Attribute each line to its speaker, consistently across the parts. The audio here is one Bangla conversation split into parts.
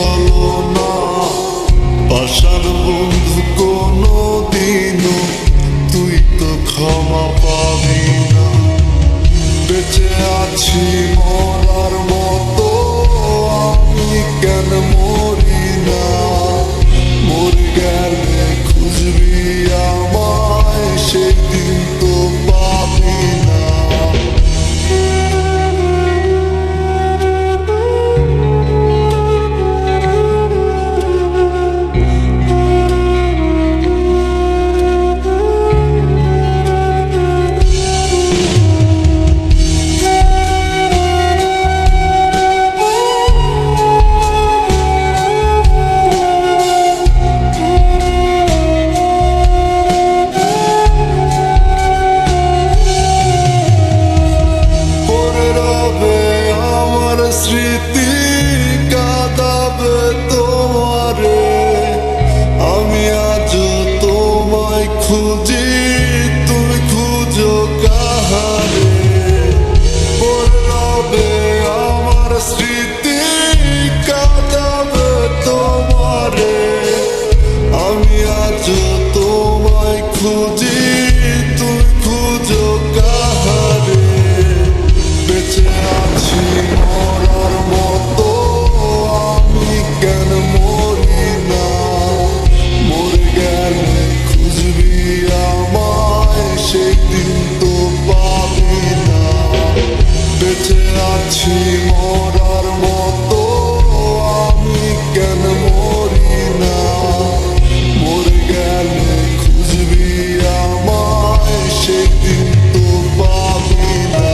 Speaker 1: ছলনা, পাষাণ বন্ধু কোনদিনও তুই তো ক্ষমা পাবি না। বেঁচে আছি মরার মতো, আমি কেন মরি না? মরে গেলে খুঁজবি আমায়, সেদিন তো পাবি না। স্মৃতি কাঁদাবে তোমারে, আমি আজ তোমায় খুঁজি, তুমি খুঁজো কাহারে? পড়ে রবে আমার স্মৃতি কাঁদাবে তোমারে, আমি আজ তোমায় খুঁজি, তুমি খুঁজো কাহারে? বেঁচে আছি মরার মতো, আমি কেন মরি না? মরে গেলে খুঁজবি আমায়, সেদিন তো পাবি না। বেঁচে আছি মরার মতো, আমি কেন মরি না? মরে গেলে খুঁজবি আমায়, সেদিন তো পাবি না।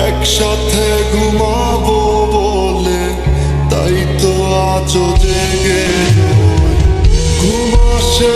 Speaker 1: একসাথে ঘুমাবো বলে তাই তো আজও জেগে ঘুম আসে